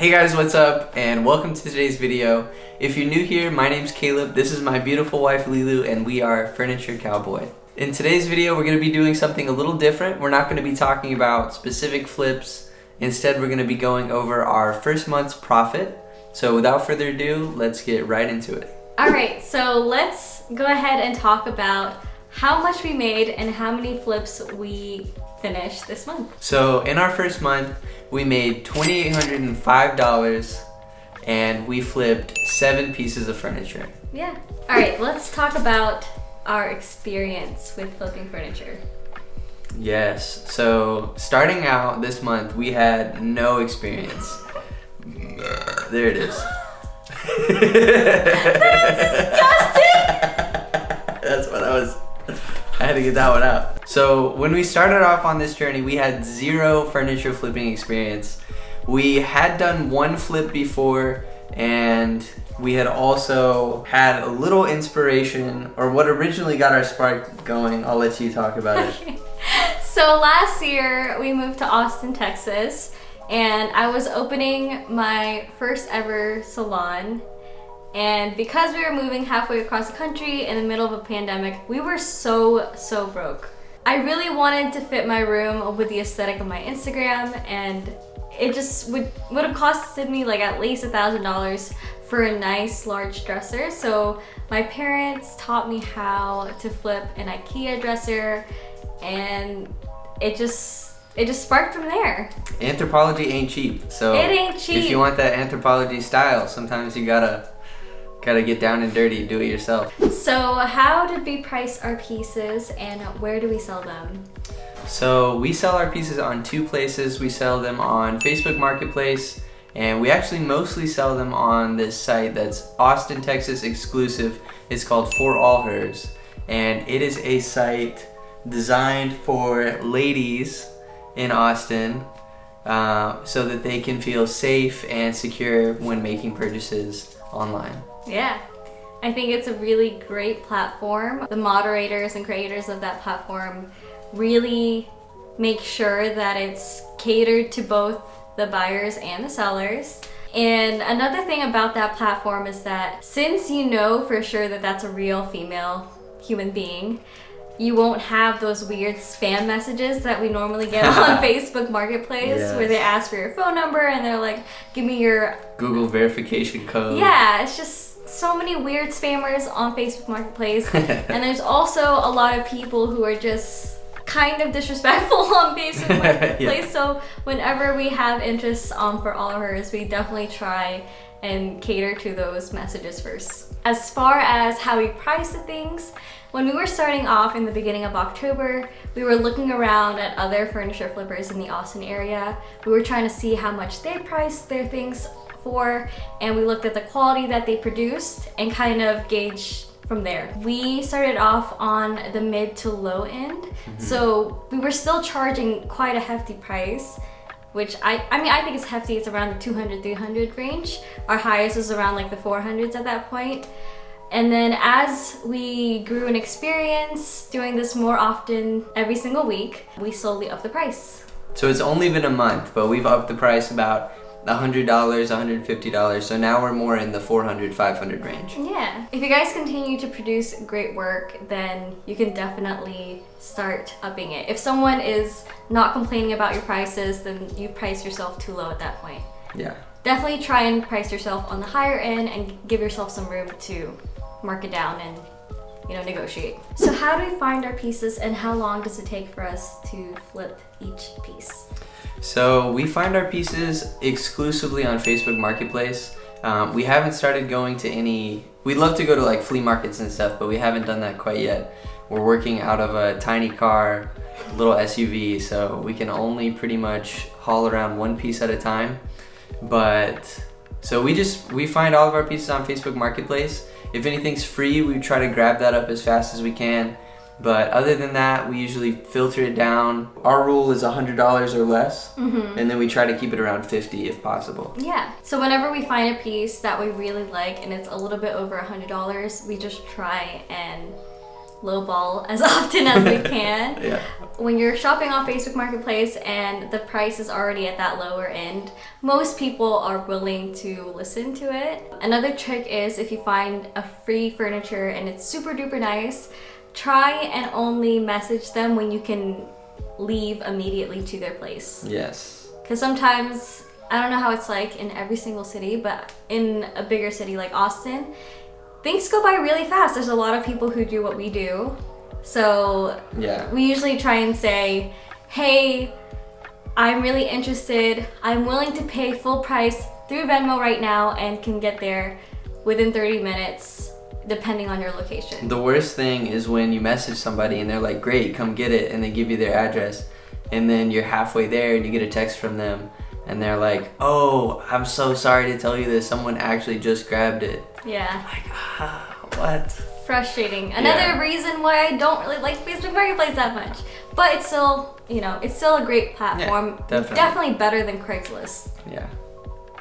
Hey guys, what's up? And welcome to today's video. If you're new here, my name's Caleb, this is my beautiful wife Lilu, and we are Furniture Cowboy. In today's video, we're going to be doing something a little different. We're not going to be talking about specific flips. Instead, we're going to be going over our first month's profit. So without further ado, let's get right into it. Alright, so let's go ahead and talk about how much we made and how many flips we finished this month. So in our first month, we made $2,805 and we flipped 7 pieces of furniture. Yeah. Alright, let's talk about our experience with flipping furniture. Yes, so starting out this month, we had no experience. There it is. That's what I had to get that one out. So when we started off on this journey, we had zero furniture flipping experience. We had done one flip before, and we had also had a little inspiration, or what originally got our spark going. I'll let you talk about it. So last year we moved to Austin, Texas, and I was opening my first ever salon. And because we were moving halfway across the country in the middle of a pandemic, we were so broke. I really wanted to fit my room with the aesthetic of my Instagram, and it just would have costed me like at least $1,000 for a nice large dresser. So my parents taught me how to flip an IKEA dresser, and it just sparked from there. Anthropologie ain't cheap, so it ain't cheap. If you want that Anthropologie style, sometimes you gotta get down and dirty, do it yourself. So how did we price our pieces and where do we sell them? So we sell our pieces on 2 places. We sell them on Facebook Marketplace, and we actually mostly sell them on this site that's Austin, Texas exclusive. It's called For All Hers, and it is a site designed for ladies in Austin so that they can feel safe and secure when making purchases online. Yeah, I think it's a really great platform. The moderators and creators of that platform really make sure that it's catered to both the buyers and the sellers. And another thing about that platform is that since you know for sure that that's a real female human being, you won't have those weird spam messages that we normally get on Facebook Marketplace. Yes. Where they ask for your phone number and they're like, give me your Google verification code. Yeah, it's just so many weird spammers on Facebook Marketplace. And there's also a lot of people who are just kind of disrespectful on Facebook Marketplace. Yeah. So whenever we have interests For All Hers, we definitely try and cater to those messages first. As far as how we price the things, when we were starting off in the beginning of October, we were looking around at other furniture flippers in the Austin area. We were trying to see how much they priced their things for, and we looked at the quality that they produced and kind of gauged from there. We started off on the mid to low end, so we were still charging quite a hefty price, which I think it's hefty. It's around the 200-300 range. Our highest was around like the 400s at that point. And then as we grew in experience doing this more often every single week, we slowly upped the price. So it's only been a month, but we've upped the price about $100, $150. So now we're more in the $400, $500 range. Yeah. If you guys continue to produce great work, then you can definitely start upping it. If someone is not complaining about your prices, then you price yourself too low at that point. Yeah. Definitely try and price yourself on the higher end and give yourself some room to mark it down and negotiate. So how do we find our pieces, and how long does it take for us to flip each piece? So we find our pieces exclusively on Facebook Marketplace. We haven't started going to any, we'd love to go to like flea markets and stuff, but we haven't done that quite yet. We're working out of a tiny car, little SUV, so we can only pretty much haul around one piece at a time. But so we find all of our pieces on Facebook Marketplace. If anything's free, we try to grab that up as fast as we can. But other than that, we usually filter it down. Our rule is $100 or less, and then we try to keep it around $50 if possible. Yeah. So whenever we find a piece that we really like and it's a little bit over $100, we just try and lowball as often as we can. Yeah. When you're shopping on Facebook Marketplace and the price is already at that lower end, most people are willing to listen to it. Another trick is if you find a free furniture and it's super duper nice, try and only message them when you can leave immediately to their place. Yes. Because sometimes, I don't know how it's like in every single city, but in a bigger city like Austin, things go by really fast. There's a lot of people who do what we do. So yeah, we usually try and say, hey, I'm really interested. I'm willing to pay full price through Venmo right now and can get there within 30 minutes, depending on your location. The worst thing is when you message somebody and they're like, great, come get it, and they give you their address, and then you're halfway there and you get a text from them and they're like, oh, I'm so sorry to tell you this, someone actually just grabbed it. Yeah. Like, what? Frustrating. Another reason why I don't really like Facebook Marketplace that much. But it's still, it's still a great platform. Yeah, definitely. Definitely better than Craigslist. Yeah.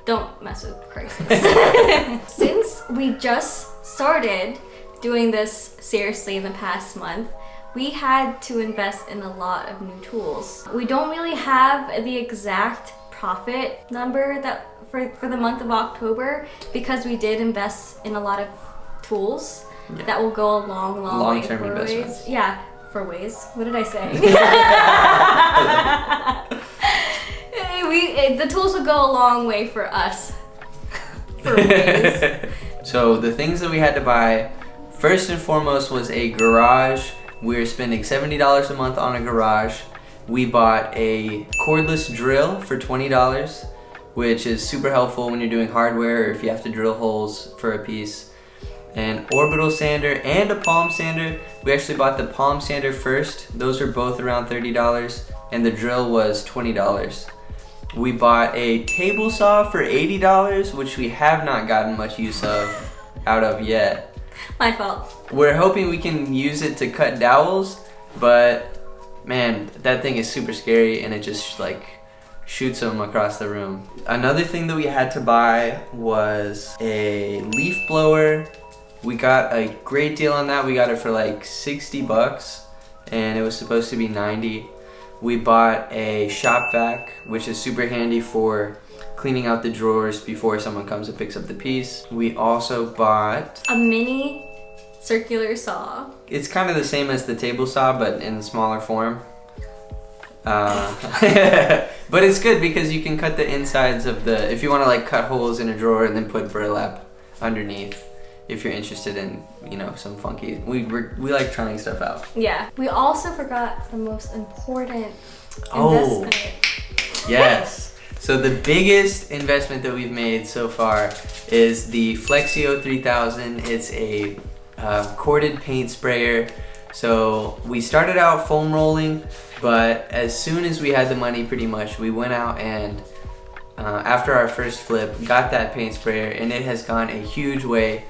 Don't mess with Craigslist. Since we just started doing this seriously in the past month, we had to invest in a lot of new tools. We don't really have the exact profit number that for the month of October, because we did invest in a lot of tools that will go a long way Long-term for investments. ways. Yeah, for ways. What did I say? The tools will go a long way for us. For ways. So the things that we had to buy, first and foremost, was a garage. We were spending $70 a month on a garage. We bought a cordless drill for $20, which is super helpful when you're doing hardware or if you have to drill holes for a piece. An orbital sander and a palm sander. We actually bought the palm sander first. Those are both around $30, and the drill was $20. We bought a table saw for $80, which we have not gotten much use out of yet. My fault. We're hoping we can use it to cut dowels, but man, that thing is super scary and it just like shoots them across the room. Another thing that we had to buy was a leaf blower. We got a great deal on that. We got it for like $60 and it was supposed to be $90. We bought a shop vac, which is super handy for cleaning out the drawers before someone comes and picks up the piece. We also bought a mini circular saw. It's kind of the same as the table saw, but in smaller form. But it's good because you can cut the insides of if you want to like cut holes in a drawer and then put burlap underneath. If you're interested in, some funky, we like trying stuff out. Yeah. We also forgot the most important investment. Yes. So the biggest investment that we've made so far is the Flexio 3000. It's a corded paint sprayer. So we started out foam rolling, but as soon as we had the money, pretty much, we went out and after our first flip, got that paint sprayer, and it has gone a huge way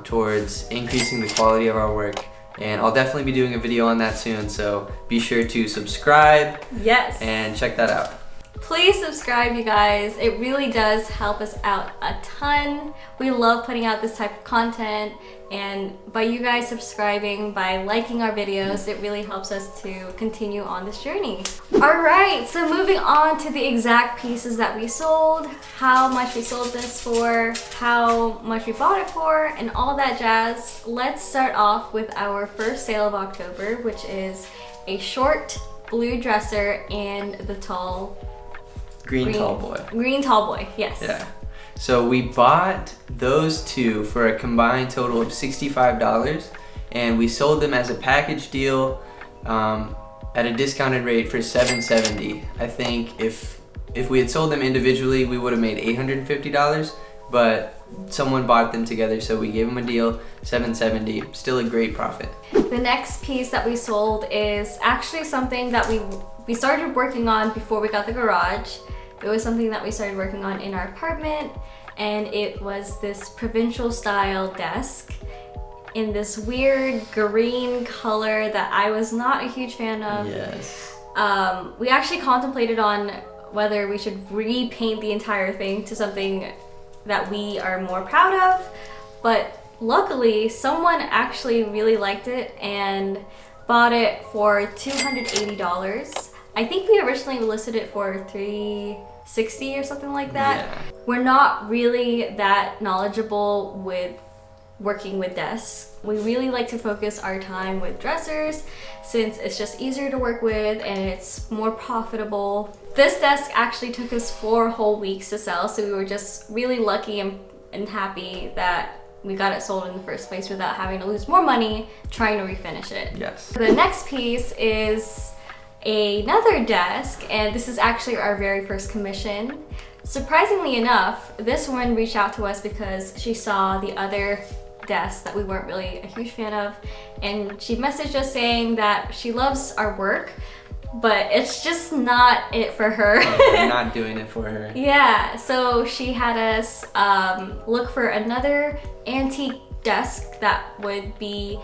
towards increasing the quality of our work. And I'll definitely be doing a video on that soon, so be sure to subscribe. Yes. And check that out. Please subscribe, you guys. It really does help us out a ton. We love putting out this type of content, and by you guys subscribing, by liking our videos, it really helps us to continue on this journey. All right, so moving on to the exact pieces that we sold, how much we sold this for, how much we bought it for, and all that jazz. Let's start off with our first sale of October, which is a short blue dresser and the Green tall boy. Green tall boy, yes. Yeah. So we bought those two for a combined total of $65, and we sold them as a package deal at a discounted rate for $770. I think if we had sold them individually, we would have made $850, but someone bought them together, so we gave them a deal, $770. Still a great profit. The next piece that we sold is actually something that we started working on before we got the garage. It was something that we started working on in our apartment, and it was this provincial style desk in this weird green color that I was not a huge fan of. Yes. We actually contemplated on whether we should repaint the entire thing to something that we are more proud of, but luckily someone actually really liked it and bought it for $280. I think we originally listed it for $360 or something like that. Yeah. We're not really that knowledgeable with working with desks. We really like to focus our time with dressers since it's just easier to work with and it's more profitable. This desk actually took us 4 whole weeks to sell, so we were just really lucky and happy that we got it sold in the first place without having to lose more money trying to refinish it. Yes. The next piece is another desk, and this is actually our very first commission. Surprisingly enough, this one reached out to us because she saw the other desk that we weren't really a huge fan of, and she messaged us saying that she loves our work, but it's just not it for her. We're not doing it for her. Yeah, so she had us look for another antique desk that would be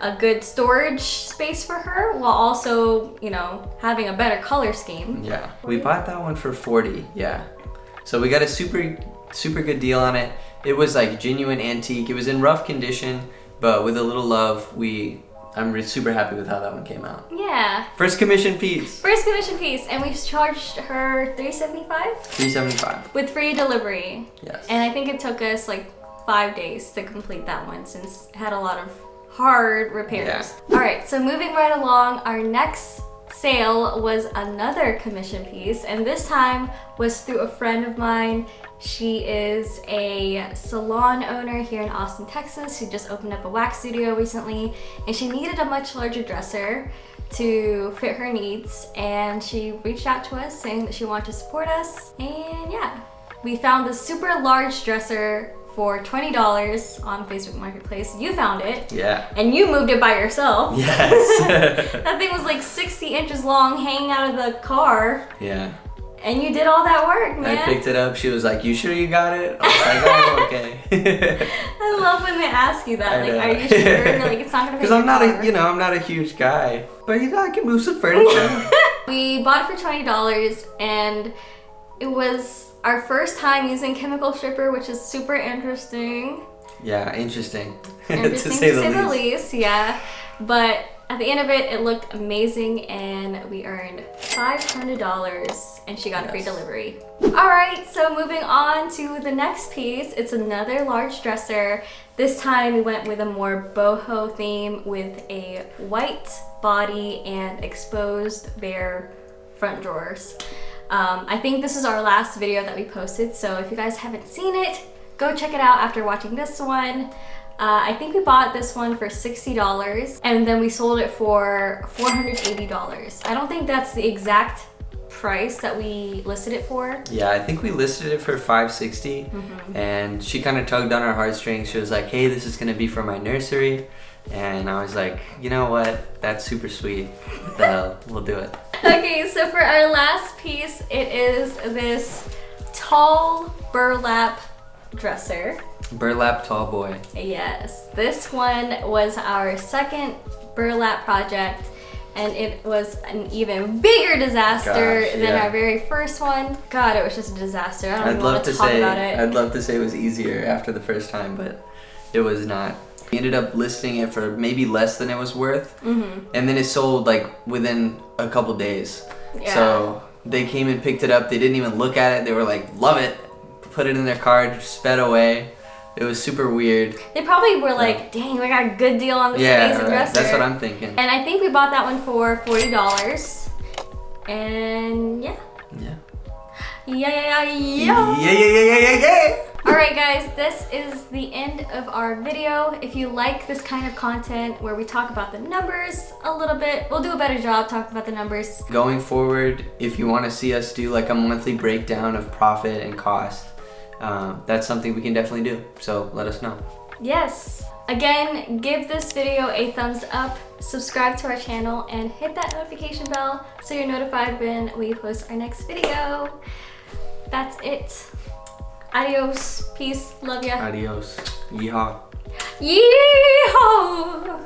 a good storage space for her while also, you know, having a better color scheme. Yeah, we bought that one for $40. Yeah, so we got a super good deal on it. It was like genuine antique. It was in rough condition, but with a little love, I'm super happy with how that one came out. Yeah. First commission piece. First commission piece, and we charged her $375 $375. with free delivery. Yes. And I think it took us like 5 days to complete that one since it had a lot of hard repairs. Yeah. All right, so moving right along, our next sale was another commission piece, and this time was through a friend of mine. She is a salon owner here in Austin, Texas. She just opened up a wax studio recently, and she needed a much larger dresser to fit her needs, and she reached out to us saying that she wanted to support us, and yeah, we found this super large dresser for $20 on Facebook Marketplace. You found it. Yeah. And you moved it by yourself. Yes. That thing was like 60 inches long, hanging out of the car. Yeah. And you did all that work, man. I picked it up. She was like, "You sure you got it?" I was like, "Oh, okay." I love when they ask you that. I Like, know. are you sure? Like, it's not gonna. Because I'm not I'm not a huge guy, but I can move some furniture. We bought it for $20, and it was our first time using chemical stripper, which is super interesting. Yeah, interesting. Interesting to say the least. Yeah. But at the end of it, it looked amazing, and we earned $500, and she got a free delivery. All right, so moving on to the next piece. It's another large dresser. This time we went with a more boho theme with a white body and exposed bare front drawers. I think this is our last video that we posted, so if you guys haven't seen it, go check it out after watching this one. I think we bought this one for $60, and then we sold it for $480. I don't think that's the exact price that we listed it for. Yeah, I think we listed it for $560, and she kind of tugged on our heartstrings. She was like, "Hey, this is gonna be for my nursery," and I was like, "You know what? That's super sweet. What the hell? We'll do it." Okay, so for our last piece, it is this tall burlap dresser. Burlap tall boy. Yes, this one was our second burlap project, and it was an even bigger disaster than our very first one. God, it was just a disaster. I don't even want to talk about it. I'd love to say it was easier after the first time, but it was not. We ended up listing it for maybe less than it was worth, and then it sold like within a couple days. Yeah. So they came and picked it up. They didn't even look at it. They were like, "Love it," put it in their cart, sped away. It was super weird. They probably were like, "Dang, we got a good deal on this amazing dresser." That's what I'm thinking. And I think we bought that one for $40. And yeah. Yeah. Yeah. Alright guys, this is the end of our video. If you like this kind of content where we talk about the numbers a little bit, we'll do a better job talking about the numbers. Going forward, if you want to see us do like a monthly breakdown of profit and cost, that's something we can definitely do. So let us know. Yes. Again, give this video a thumbs up, subscribe to our channel, and hit that notification bell so you're notified when we post our next video. That's it. Adios. Peace. Love ya. Adios. Yeehaw. Yeehaw!